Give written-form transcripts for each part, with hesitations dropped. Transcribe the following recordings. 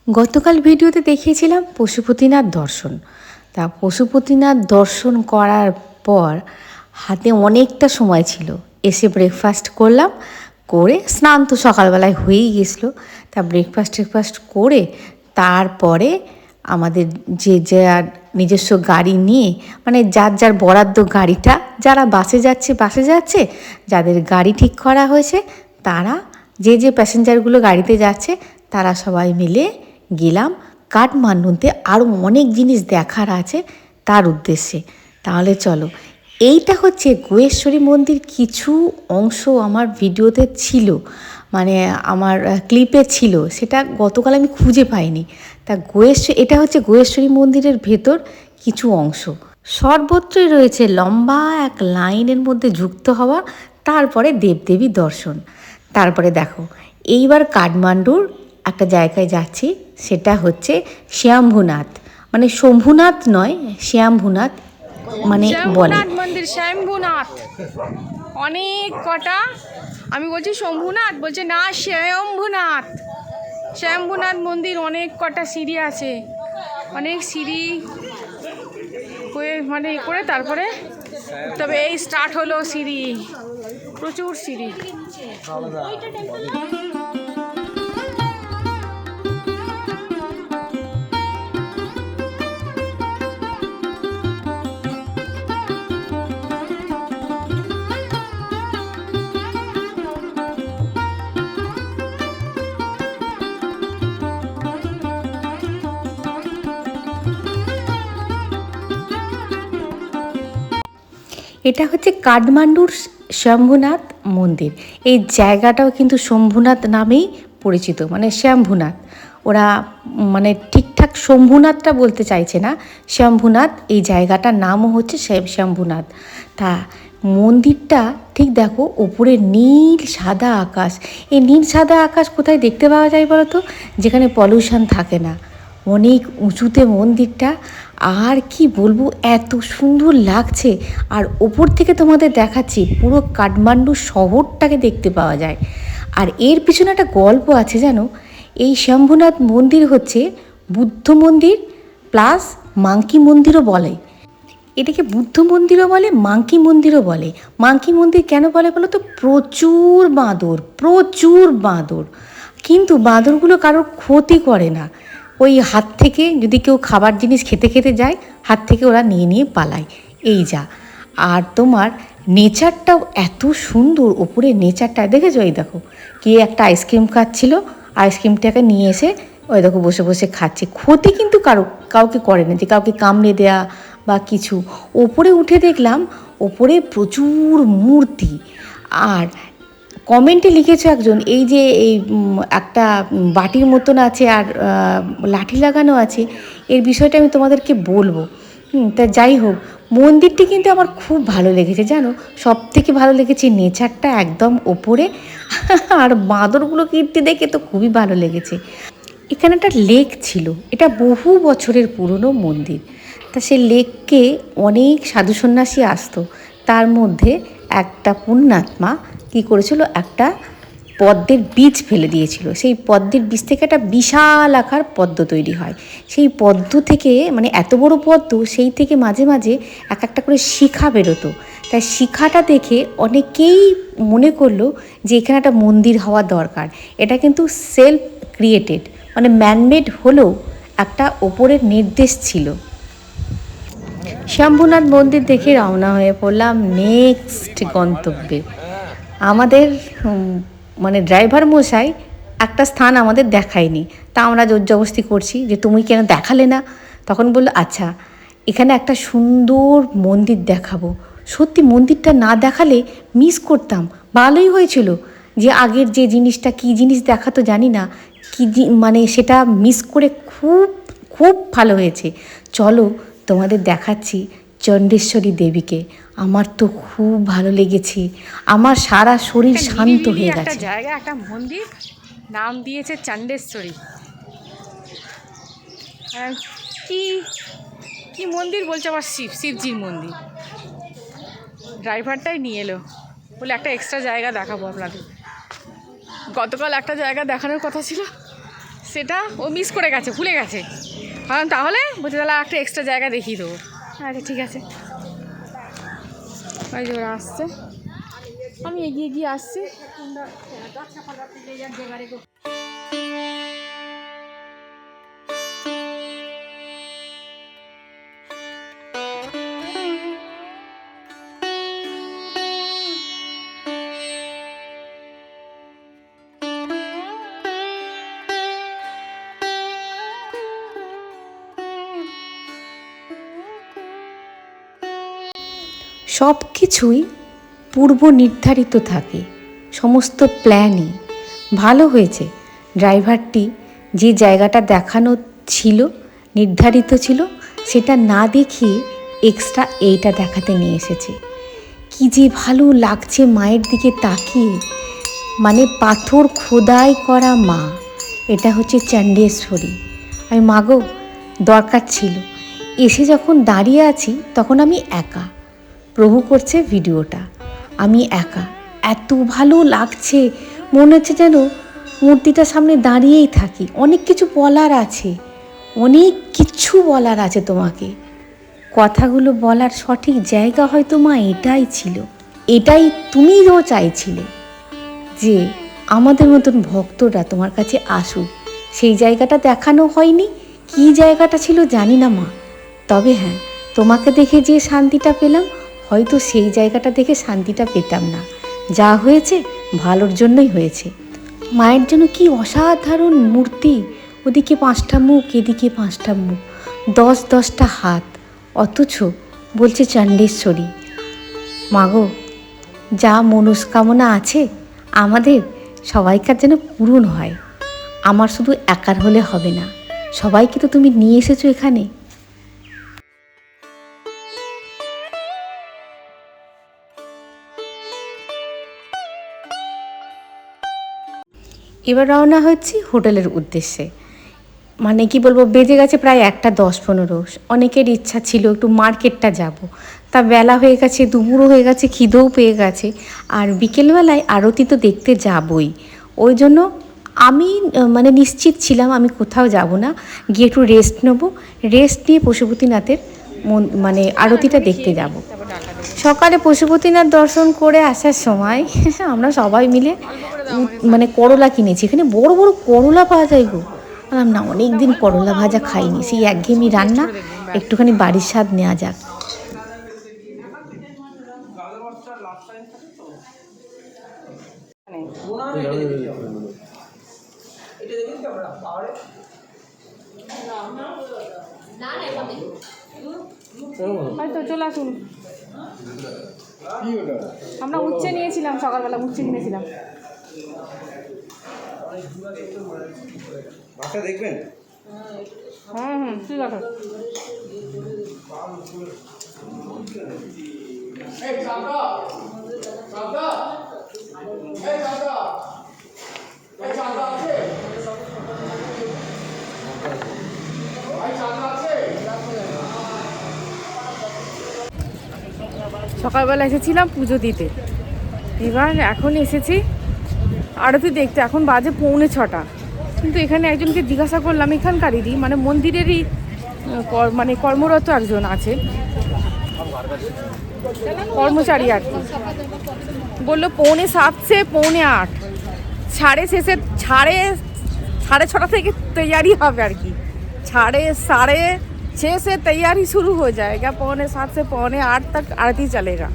গতকাল ভিডিওতে দেখিয়েছিলাম পশুপতিনাথ দর্শন। তা পশুপতিনাথ দর্শন করার পর হাতে অনেকটা সময় ছিল, এসে ব্রেকফাস্ট করলাম, করে স্নান তো সকালবেলায় হয়েই গেছিলো। তা ব্রেকফাস্ট করে তারপরে আমাদের যে যার নিজস্ব গাড়ি নিয়ে, মানে যার যার বরাদ্দ গাড়িটা, যারা বাসে যাচ্ছে, যাদের গাড়ি ঠিক করা হয়েছে তারা যে প্যাসেঞ্জারগুলো গাড়িতে যাচ্ছে তারা সবাই মিলে গেলাম কাঠমান্ডুতে। আরও অনেক জিনিস দেখার আছে তার উদ্দেশ্যে। তাহলে চলো, এইটা হচ্ছে গুহেশ্বরী মন্দির। কিছু অংশ আমার ভিডিওতে ছিল, মানে আমার ক্লিপে ছিল, সেটা গতকাল আমি খুঁজে পাইনি। তা এটা হচ্ছে গুহেশ্বরী মন্দিরের ভেতর কিছু অংশ। সর্বত্রই রয়েছে লম্বা এক লাইনের মধ্যে যুক্ত হওয়া, তারপরে দেবদেবী দর্শন। তারপরে দেখো, এইবার কাঠমান্ডুর একটা জায়গায় যাচ্ছি, সেটা হচ্ছে শ্যাম্ভুনাথ, মানে শম্ভুনাথ নয়, শ্যাম্ভুনাথ মানে বলে মন্দির। শ্যাম্ভুনাথ অনেক কটা, আমি বলছি শম্ভুনাথ, বলছে না শ্যাম্ভুনাথ। শ্যাম্ভুনাথ মন্দির অনেক কটা সিঁড়ি আছে, অনেক সিঁড়ি মানে করে তারপরে, তবে এই স্টার্ট হলো সিঁড়ি, প্রচুর সিঁড়ি। এটা হচ্ছে কাঠমান্ডুর শম্ভুনাথ মন্দির। এই জায়গাটাও কিন্তু শম্ভুনাথ নামেই পরিচিত, মানে শ্যাম্ভুনাথ। ওরা মানে ঠিকঠাক শম্ভুনাথটা বলতে চাইছে না, শম্ভুনাথ এই জায়গাটার নামও হচ্ছে শম্ভুনাথ। তা মন্দিরটা ঠিক দেখো, ওপরে নীল সাদা আকাশ। এই নীল সাদা আকাশ কোথায় দেখতে পাওয়া যায় বলো তো? যেখানে পলিউশন থাকে না। অনেক উঁচুতে মন্দিরটা, আর কি বলবো, এত সুন্দর লাগছে। আর ওপর থেকে তোমাদের দেখাচ্ছি, পুরো কাঠমান্ডু শহরটাকে দেখতে পাওয়া যায়। আর এর পিছনে একটা গল্প আছে জানো। এই শম্ভুনাথ মন্দির হচ্ছে বুদ্ধ মন্দির প্লাস মাঙ্কি মন্দিরও বলে। এটাকে বুদ্ধ মন্দিরও বলে, মাঙ্কি মন্দিরও বলে। মাঙ্কি মন্দির কেন বলে বলো তো? প্রচুর বাঁদর, কিন্তু বাঁদরগুলো কারোর ক্ষতি করে না। ওই হাত থেকে যদি কেউ খাবার জিনিস খেতে যায়, হাত থেকে ওরা নিয়ে পালায়, এই যা। আর তোমার নেচারটাও এত সুন্দর, ওপরে নেচারটা দেখেছো? এই দেখো, কে একটা আইসক্রিম খাচ্ছিল, আইসক্রিমটাকে নিয়ে এসে ওই দেখো বসে বসে খাচ্ছে। ক্ষতি কিন্তু কাউকে করে না, যে কাউকে কামড়ে দেয়া বা কিছু। ওপরে উঠে দেখলাম ওপরে প্রচুর মূর্তি। আর কমেন্টে লিখেছে একজন, এই যে এই একটা বাটির মতন আছে আর লাঠি লাগানো আছে, এর বিষয়টা আমি তোমাদেরকে বলবো। তা যাই হোক, মন্দিরটি কিন্তু আমার খুব ভালো লেগেছে জানো। সব থেকে ভালো লেগেছে নেচারটা একদম ওপরে, আর বাঁদরগুলো কীর্তি দেখে তো খুবই ভালো লেগেছে। এখানে একটা লেক ছিল, এটা বহু বছরের পুরনো মন্দির। তা সে লেককে অনেক সাধু সন্ন্যাসী আসতো, তার মধ্যে একটা পুণ্যাত্মা কী করেছিল, একটা পদ্মের বীজ ফেলে দিয়েছিল। সেই পদ্মের বীজ থেকে একটা বিশাল আকার পদ্ম তৈরি হয়। সেই পদ্ম থেকে, মানে এত বড় পদ্ম, সেই থেকে মাঝে মাঝে একটা করে শিখা বেরোতো। তাই শিখাটা দেখে অনেকেই মনে করলো যে এখানে একটা মন্দির হওয়া দরকার। এটা কিন্তু সেলফ ক্রিয়েটেড, মানে ম্যানমেড হলেও একটা ওপরের নির্দেশ ছিল। শম্ভুনাথ মন্দির দেখে রওনা হয়ে পড়লাম নেক্সট গন্তব্যে। আমাদের মানে ড্রাইভার মশাই একটা স্থান আমাদের দেখায়নি, তা আমরা জোরজবস্তি করছি যে তুমি কেন দেখালে না। তখন বললো আচ্ছা, এখানে একটা সুন্দর মন্দির দেখাবো। সত্যি মন্দিরটা না দেখালে মিস করতাম। ভালোই হয়েছিল যে আগের যে জিনিসটা, কী জিনিস দেখাতো জানি না, মানে সেটা মিস করে খুব খুব ভালো হয়েছে। চলো তোমাদের দেখাচ্ছি চণ্ডেশ্বরী দেবীকে। আমার তো খুব ভালো লেগেছে, আমার সারা শরীর শান্ত হয়ে গেছে। একটা জায়গা, একটা মন্দির, নাম দিয়েছে চণ্ডেশ্বরী। কি কি মন্দির বলছে, আবার শিবজির মন্দির। ড্রাইভারটাই নিয়ে এলো, বলে একটা এক্সট্রা জায়গা দেখাবো আপনাদের। গতকাল একটা জায়গা দেখানোর কথা ছিল, সেটা ও মিস করে গেছে, ভুলে গেছে। কারণ তাহলে বলছে তাহলে একটা এক্সট্রা জায়গা দেখিয়ে দেবো। আচ্ছা ঠিক আছে, ওই যে ওরা আসছে, আমি এগিয়ে গিয়ে আসছি। সব কিছুই পূর্ব নির্ধারিত থাকে, সমস্ত প্ল্যানই। ভালো হয়েছে ড্রাইভারটি যে জায়গাটা দেখানো ছিল, নির্ধারিত ছিল, সেটা না দেখিয়ে এক্সট্রা এইটা দেখাতে নিয়ে এসেছে। কি যে ভালো লাগছে মায়ের দিকে তাকিয়ে, মানে পাথর খোদাই করা মা। এটা হচ্ছে চণ্ডেশ্বরী। আমি মাগো দরকার ছিল, এসে যখন দাঁড়িয়ে আছি তখন আমি একা, প্রভু করছে ভিডিওটা, আমি একা। এত ভালো লাগছে, মনে হচ্ছে যেন মূর্তিটার সামনে দাঁড়িয়েই থাকি। অনেক কিছু বলার আছে, অনেক কিছু বলার আছে তোমাকে। কথাগুলো বলার সঠিক জায়গা হয়তো মা এটাই ছিল, এটাই তুমিও চাইছিলে যে আমাদের মতন ভক্তরা তোমার কাছে আসুক। সেই জায়গাটা দেখানো হয়নি, কী জায়গাটা ছিল জানি না মা, তবে হ্যাঁ তোমাকে দেখে যে শান্তিটা পেলাম, হয়তো সেই জায়গাটা দেখে শান্তিটা পেতাম না। যা হয়েছে ভালোর জন্যই হয়েছে। মায়ের জন্য কি অসাধারণ মূর্তি, ওদিকে 5টা মুখ, এদিকে 5টা মুখ, 10-10টা হাত, অথচ বলছে চণ্ডেশ্বরী। মাগো যা মনস্কামনা আছে আমাদের সবাইকার যেন পূরণ হয়। আমার শুধু একার হলে হবে না, সবাইকে তো তুমি নিয়ে এসেছো এখানে। এবার রওনা হচ্ছি হোটেলের উদ্দেশ্যে। মানে কি বলবো, বেজে গেছে প্রায় 1:10-15। অনেকের ইচ্ছা ছিল একটু মার্কেটটা যাব, তা বেলা হয়ে গেছে, দুপুরও হয়ে গেছে, খিদেও পেয়ে গেছে, আর বিকেলবেলায় আরতি তো দেখতে যাবই। ওই জন্য আমি মানে নিশ্চিত ছিলাম আমি কোথাও যাব না, গিয়ে একটু রেস্ট নেবো, রেস্ট নিয়ে পশুপতিনাথের মানে আরতিটা দেখতে যাব। সকালে পশুপতিনাথ দর্শন করে আসার সময় আমরা সবাই মিলে মানে করলা কিনেছি। এখানে বড় বড় করলা পাওয়া যায় গো। বললাম না, অনেক দিন করলা ভাজা খাইনি, সেই একঘেয়েমি রান্না, একটুখানি বাড়ির স্বাদ নেওয়া যাক। হয়তো চলে আসুন। আমরা উচ্ছে নিয়েছিলাম, সকালবেলা উচ্ছে কিনেছিলাম। দেখবেন? ঠিক আছে। সকালবেলা এসেছিলাম পুজো দিতে, এবার এখন এসেছি আরতি দেখতে। এখন বাজে 5:45। কিন্তু এখানে একজনকে জিজ্ঞাসা করলাম, এখানকারই মানে মন্দিরেরই মানে কর্মরত একজন আছে, কর্মচারী আর কি, বললো 6:45 से 6:45 সাড়ে ছটা থেকে তৈয়ারি হবে আর কি। 6:30 से तैयारी शुरू हो जाएगा, 7:45 से 8:45 तक आरती चलेगा।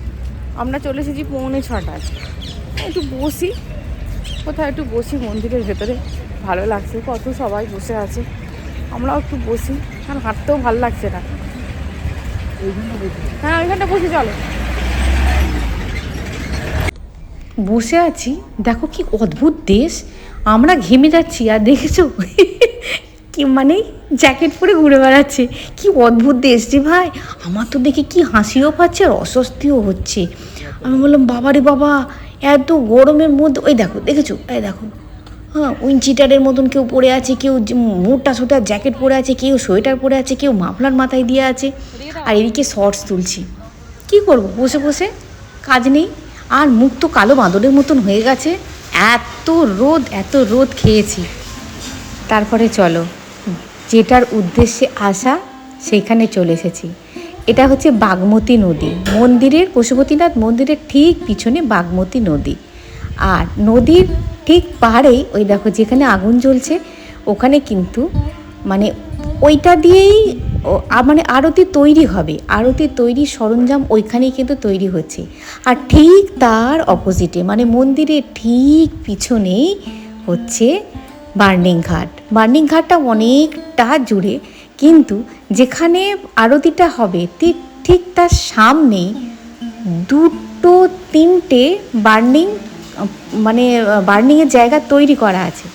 আমরা চলে এসেছি 6:45। একটু বসি, কোথাও একটু বসি মন্দিরের ভেতরে, ভালো লাগছে, কত সবাই বসে আছে, আমরাও একটু বসি, আর হাঁটতেও ভালো লাগছে না। হ্যাঁ ওইখানটা বসে চলো। বসে আছি, দেখো কি অদ্ভুত দেশ, আমরা ঘেমে যাচ্ছি আর দেখেছো কি মানে জ্যাকেট পরে ঘুরে বেড়াচ্ছে। কি অদ্ভুত দেশ রে ভাই, আমার তো দেখে কি হাসিও পাচ্ছে আর অস্বস্তিও হচ্ছে। আমি বললাম বাবা রে বাবা, এত গরমের মধ্যে, ওই দেখো দেখেছো, এই দেখো, হ্যাঁ উইনচিটারের মতন কেউ পরে আছে, কেউ মোটা সোটা জ্যাকেট পরে আছে, কেউ সোয়েটার পরে আছে, কেউ মাফলার মাথায় দিয়ে আছে, আর এদিকে শর্টস তুলছি। কি করব বসে বসে, কাজ নেই, আর মুখ তো কালো বাঁদরের মতন হয়ে গেছে, এত রোদ খেয়েছি। তারপরে চলো, যেটার উদ্দেশ্যে আসা সেখানে চলে এসেছি। এটা হচ্ছে বাগমতী নদী, মন্দিরের, পশুপতিনাথ মন্দিরের ঠিক পিছনে বাগমতী নদী। আর নদীর ঠিক পাড়েই ওই দেখো যেখানে আগুন জ্বলছে, ওখানে কিন্তু মানে ওইটা দিয়েই মানে আরতি তৈরি হবে, আরতি তৈরি সরঞ্জাম ওইখানেই কিন্তু তৈরি হচ্ছে। আর ঠিক তার অপোজিটে মানে মন্দিরের ঠিক পিছনেই হচ্ছে বার্নিং ঘাট। বার্নিং ঘাটটা অনেকটা জুড়ে, কিন্তু যেখানে আরতিটা হবে ঠিক তার সামনেই দুটো তিনটে বার্নিংয়ের জায়গা তৈরি করা আছে।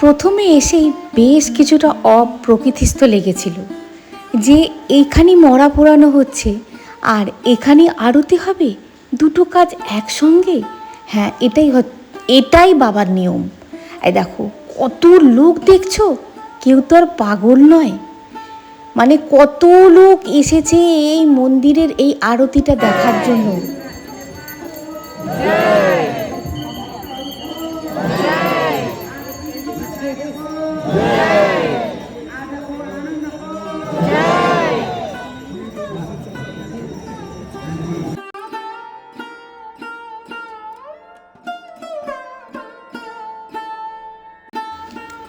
প্রথমে এসেই বেশ কিছুটা অপ্রকৃতিস্থ লেগেছিল যে এইখানেই মরা পোড়ানো হচ্ছে আর এখানে আরতি হবে, দুটো কাজ একসঙ্গে। হ্যাঁ, এটাই বাবার নিয়ম। এই দেখো কত লোক দেখছো, কেউ তো আর পাগল নয়। মানে কত লোক এসেছে এই মন্দিরের এই আরতিটা দেখার জন্য।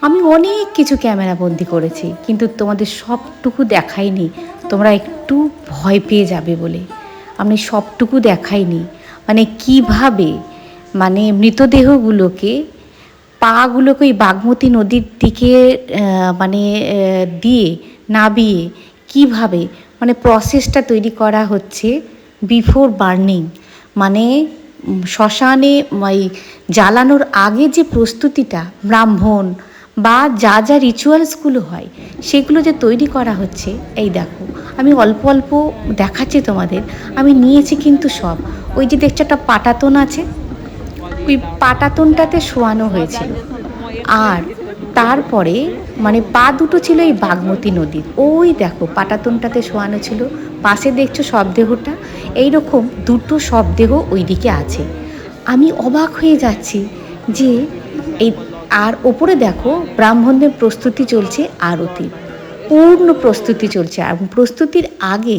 আমি অনেক কিছু ক্যামেরা বন্দি করেছি, কিন্তু তোমাদের সবটুকু দেখাইনি, তোমরা একটু ভয় পেয়ে যাবে বলে আমি সবটুকু দেখাইনি। মানে কিভাবে মানে মৃতদেহগুলোকে পাগুলোকে ওই বাগমতী নদীর দিকে দিয়ে নাবিয়ে কিভাবে মানে প্রসেসটা তৈরি করা হচ্ছে বিফোর বার্নিং, মানে শ্মশানে জ্বালানোর আগে যে প্রস্তুতিটা, ব্রাহ্মণ বা যা যা রিচুয়ালসগুলো হয় সেগুলো যে তৈরি করা হচ্ছে। এই দেখো আমি অল্প অল্প দেখাচ্ছি তোমাদের, আমি নিয়েছি কিন্তু সব। ওই যে দেখছো একটা পাটাতন আছে, ওই পাটাতনটাতে শোয়ানো হয়েছিল। আর তারপরে মানে পা দুটো ছিল এই বাগমতী নদীর, ওই দেখো পাটাতনটাতে শোয়ানো ছিল। পাশে দেখছো শবদেহটা, এইরকম দুটো শবদেহ ওইদিকে আছে। আমি অবাক হয়ে যাচ্ছি যে এই, আর ওপরে দেখো ব্রাহ্মণদের প্রস্তুতি চলছে, আরতির পূর্ণ প্রস্তুতি চলছে। আর প্রস্তুতির আগে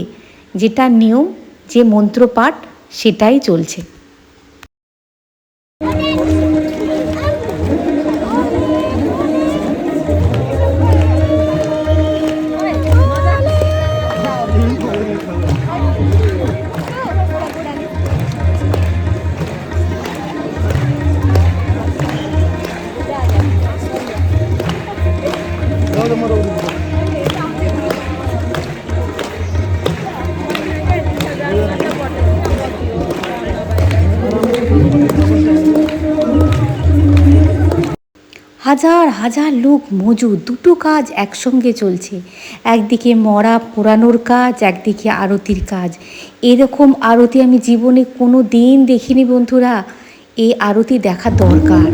যেটা নিয়ম, যে মন্ত্রপাঠ সেটাই চলছে। হাজার হাজার লোক মজুদ, দুটো কাজ একসঙ্গে চলছে। একদিকে মরা পোড়ানোর কাজ, একদিকে আরতির কাজ। এরকম আরতি আমি জীবনে কোনো দিন দেখিনি বন্ধুরা, এই আরতি দেখা দরকার।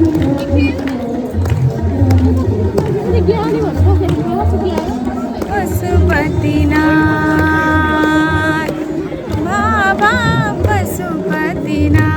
পশুপতিনাথ বাবা পশুপতিনাথ।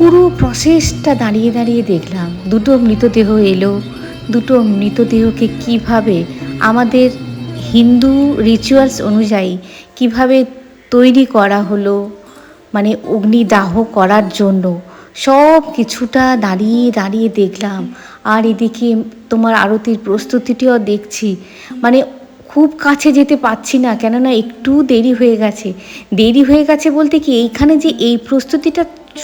পুরো প্রসেসটা দাঁড়িয়ে দাঁড়িয়ে দেখলাম। দুটো মৃতদেহ এলো, দুটো মৃতদেহকে কিভাবে আমাদের হিন্দু রিচুয়ালস অনুযায়ী কিভাবে তৈরি করা হলো, মানে অগ্নিদাহ করার জন্য, সব কিছুটা দাঁড়িয়ে দাঁড়িয়ে দেখলাম। আর এদিকে তোমার আরতির প্রস্তুতিটিও দেখছি। মানে খুব কাছে যেতে পারছি না, কেননা একটু দেরি হয়ে গেছে। দেরি হয়ে গেছে বলতে কি, এইখানে যে এই প্রস্তুতিটা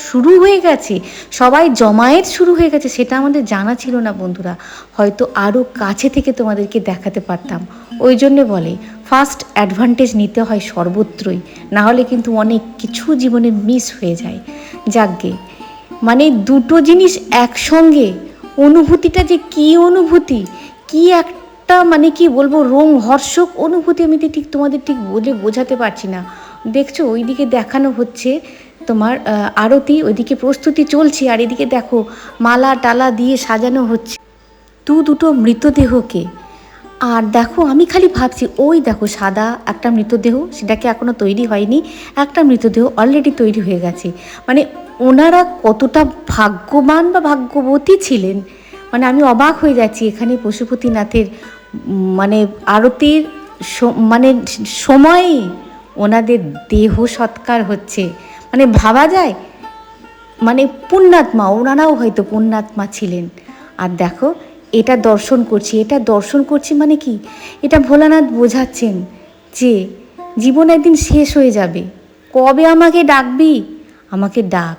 শুরু হয়ে গেছে, সবাই জমায়েত শুরু হয়ে গেছে, সেটা আমাদের জানা ছিল না বন্ধুরা। হয়তো আরও কাছে থেকে তোমাদেরকে দেখাতে পারতাম। ওই জন্যে বলে ফার্স্ট অ্যাডভান্টেজ নিতে হয় সর্বত্রই, না হলে কিন্তু অনেক কিছু জীবনে মিস হয়ে যায়। যাকগে, মানে দুটো জিনিস একসঙ্গে, অনুভূতিটা যে কী অনুভূতি, কী একটা মানে কি বলবো রোমহর্ষক অনুভূতি, আমি তো ঠিক তোমাদের ঠিক বলে বোঝাতে পারছি না। দেখছো ওইদিকে দেখানো হচ্ছে তোমার আরতি, ওইদিকে প্রস্তুতি চলছে, আর এদিকে দেখো মালা টালা দিয়ে সাজানো হচ্ছে দুটো মৃতদেহকে। আর দেখো আমি খালি ভাবছি, ওই দেখো সাদা একটা মৃতদেহ, সেটাকে এখনও তৈরি হয়নি, একটা মৃতদেহ অলরেডি তৈরি হয়ে গেছে। মানে ওনারা কতটা ভাগ্যবান বা ভাগ্যবতী ছিলেন, মানে আমি অবাক হয়ে যাচ্ছি। এখানে পশুপতিনাথের মানে আরতির মানে সময়ে ওনাদের দেহ সৎকার হচ্ছে, মানে ভাবা যায় মানে পুণ্যাত্মা, ওনারাও হয়তো পুণ্যাত্মা ছিলেন। আর দেখো এটা দর্শন করছি, এটা দর্শন করছি মানে কি, এটা ভোলানাথ বোঝাচ্ছেন যে জীবন একদিন শেষ হয়ে যাবে, কবে আমাকে ডাকবি, আমাকে ডাক,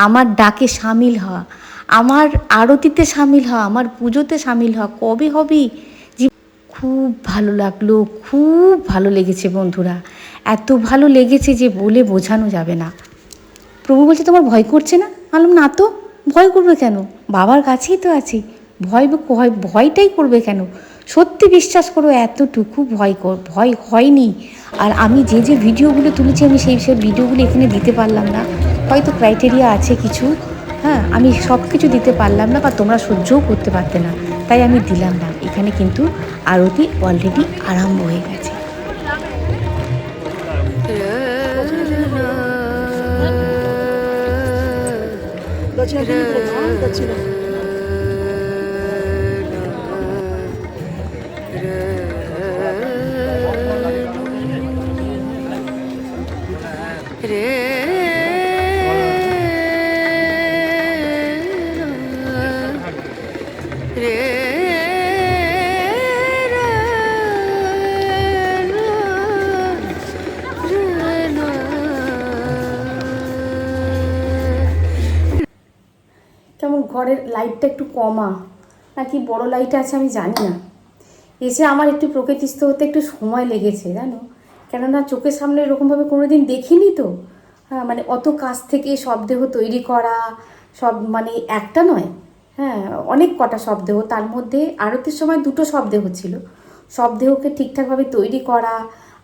আমার ডাকে সামিল হ, আমার আরতিতে সামিল হ, আমার পুজোতে সামিল হ, কবে হবি। খুব ভালো লাগলো, খুব ভালো লেগেছে বন্ধুরা, এত ভালো লেগেছে যে বলে বোঝানো যাবে না। প্রভু বলছে তোমার ভয় করছে না? বললাম না তো, ভয় করবে কেন, বাবার কাছেই তো আছি, ভয়টাই করবে কেন, সত্যি বিশ্বাস করো এতটুকু ভয় হয়নি। আর আমি যে ভিডিওগুলো তুলেছি, আমি সেই ভিডিওগুলো এখানে দিতে পারলাম না, হয়তো ক্রাইটেরিয়া আছে কিছু, হ্যাঁ আমি সব কিছু দিতে পারলাম না, বা তোমরা সহ্যও করতে পারতে না, তাই আমি দিলাম না। এখানে কিন্তু আরতি অলরেডি আরম্ভ হয়ে গেছে। কেমন ঘরের লাইটটা একটু কমা নাকি বড় লাইট আছে আমি জানি না। এসে আমার একটু প্রকৃতিস্থ হতে একটু সময় লেগেছে জানো, কেননা চোখের সামনে এরকমভাবে কোনো দিন দেখিনি তো। হ্যাঁ মানে অত কাছ থেকে শবদেহ তৈরি করা, সব মানে একটা নয়, হ্যাঁ অনেক কটা শবদেহ, তার মধ্যে আরতির সময় দুটো শবদেহ ছিল, শবদেহকে ঠিকঠাকভাবে তৈরি করা,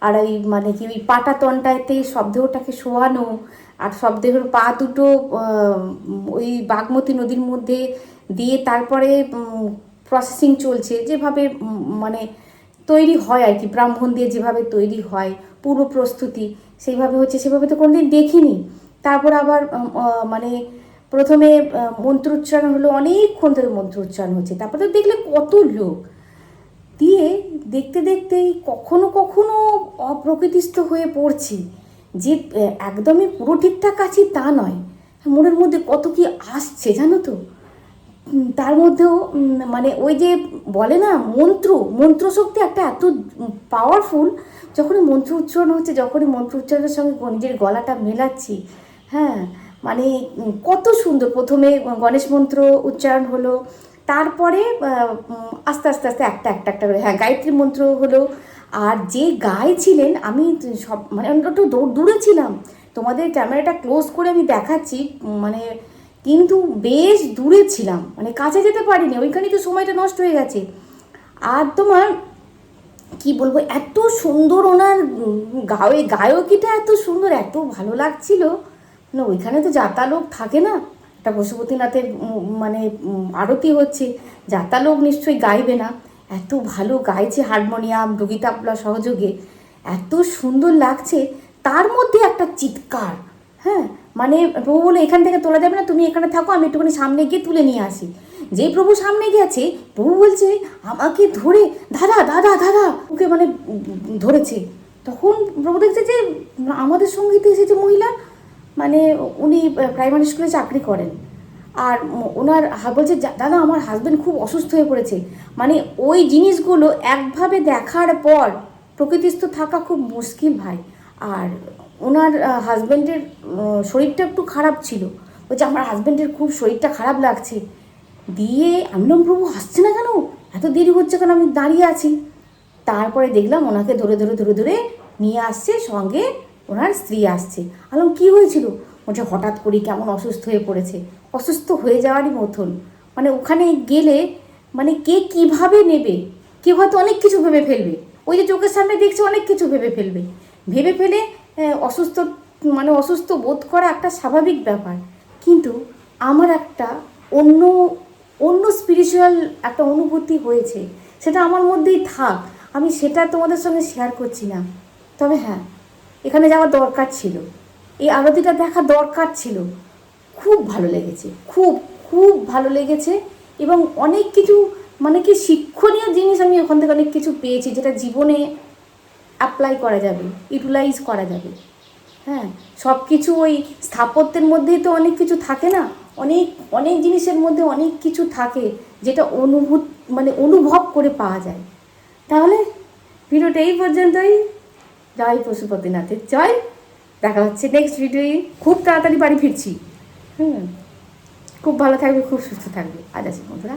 আর ওই মানে কি ওই পাটাতনটাতে শবদেহটাকে শোয়ানো, আর শবদেহের পা দুটো ওই বাগমতী নদীর মধ্যে দিয়ে তারপরে প্রসেসিং চলছে, যেভাবে মানে তৈরি হয় আর কি, ব্রাহ্মণ দিয়ে যেভাবে তৈরি হয় পুরো প্রস্তুতি সেইভাবে হচ্ছে, সেভাবে তো কোনোদিন দেখিনি। তারপর আবার মানে প্রথমে মন্ত্র উচ্চারণ হলো, অনেকক্ষণ ধরে মন্ত্র উচ্চারণ হচ্ছে, তারপরে তো দেখলে কত লোক দিয়ে দেখতে দেখতেই কখনো কখনো অপ্রকৃতিস্থ হয়ে পড়ছি, যে একদমই পুরো ঠিকঠাক আছি তা নয়, মনের মধ্যে কত কি আসছে জানো তো। তার মধ্যেও মানে ওই যে বলে না মন্ত্র শক্তি একটা এত পাওয়ারফুল, যখনই মন্ত্র উচ্চারণ হচ্ছে, যখনই মন্ত্র উচ্চারণের সঙ্গে নিজের গলাটা মেলাচ্ছি, হ্যাঁ মানে কত সুন্দর। প্রথমে গণেশ মন্ত্র উচ্চারণ হলো, তারপরে আস্তে আস্তে আস্তে একটা করে হ্যাঁ গায়ত্রী মন্ত্র হলো। আর যে গাইছিলেন আমি সব মানে একটু দূরে ছিলাম, তোমাদের ক্যামেরাটা ক্লোজ করে আমি দেখাচ্ছি, মানে কিন্তু বেশ দূরে ছিলাম, মানে কাছে যেতে পারিনি, ওইখানেই তো সময়টা নষ্ট হয়ে গেছে। আর তোমার কি বলবো, এত সুন্দর ওনার গায়কিটা এত সুন্দর, এত ভালো লাগছিল না। ওইখানে তো যাতা লোক থাকে না, একটা পশুপতিনাথের মানে আরতি হচ্ছে, যাতা লোক নিশ্চয়ই গাইবে না, এত ভালো গাইছে হারমোনিয়াম রুগীতাবলা সহযোগে, এত সুন্দর লাগছে। তার মধ্যে একটা চিৎকার, হ্যাঁ মানে প্রভু বলে এখান থেকে তোলা যাবে না, তুমি এখানে থাকো, আমি একটুখানি সামনে গিয়ে তুলে নিয়ে আসি। যেই প্রভু সামনে গেছে, প্রভু বলছে আমাকে ধরে দাদা দাদা দাদা ওকে মানে ধরেছে। তখন প্রভু দেখছে যে আমাদের সঙ্গীতে এসেছে মহিলা, মানে উনি প্রাইমারি স্কুলে চাকরি করেন, আর ওনার বলছে দাদা আমার হাজব্যান্ড খুব অসুস্থ হয়ে পড়েছে। মানে ওই জিনিসগুলো একভাবে দেখার পর প্রকৃতিস্থ থাকা খুব মুশকিল ভাই। আর ওনার হাজব্যান্ডের শরীরটা একটু খারাপ ছিল, বলছে আমার হাজব্যান্ডের খুব শরীরটা খারাপ লাগছে। দিয়ে আমি বললাম প্রভু হাসছে না কেন, এত দেরি হচ্ছে কেন, আমি দাঁড়িয়ে আছি। তারপরে দেখলাম ওনাকে ধরে ধরে ধরে ধরে নিয়ে আসছে, সঙ্গে ওনার স্ত্রী আসছে। বললাম কী হয়েছিল, বলছে হঠাৎ করে কেমন অসুস্থ হয়ে পড়েছে। অসুস্থ হয়ে যাওয়ারই মতন, মানে ওখানে গেলে মানে কে কীভাবে নেবে, কেউ হয়তো অনেক কিছু ভেবে ফেলবে, ওই যে চোখের সামনে দেখছে অনেক কিছু ভেবে ফেলবে, ভেবে ফেলে অসুস্থ মানে অসুস্থ বোধ করা একটা স্বাভাবিক ব্যাপার। কিন্তু আমার একটা অন্য অন্য স্পিরিচুয়াল একটা অনুভূতি হয়েছে, সেটা আমার মধ্যেই থাক, আমি সেটা তোমাদের সঙ্গে শেয়ার করছি না। তবে হ্যাঁ, এখানে যাওয়ার দরকার ছিল, এই আরতিটা দেখা দরকার ছিল। খুব ভালো লেগেছে, খুব খুব ভালো লেগেছে। এবং অনেক কিছু মানে কি শিক্ষণীয় জিনিস আমি ওখান থেকে অনেক কিছু পেয়েছি, যেটা জীবনে অ্যাপ্লাই করা যাবে, ইউটিলাইজ করা যাবে। হ্যাঁ, সব কিছু ওই স্থাপত্যের মধ্যেই তো অনেক কিছু থাকে না, অনেক অনেক জিনিসের মধ্যে অনেক কিছু থাকে যেটা অনুভব করে পাওয়া যায়। তাহলে ভিডিওটা এই পর্যন্তই। জয় পশুপতিনাথের জয়। দেখা হচ্ছে নেক্সট ভিডিওয়ে। খুব তাড়াতাড়ি বাড়ি ফিরছি। খুব ভালো থাকবে, খুব সুস্থ থাকবে। আজ আছে বন্ধুরা।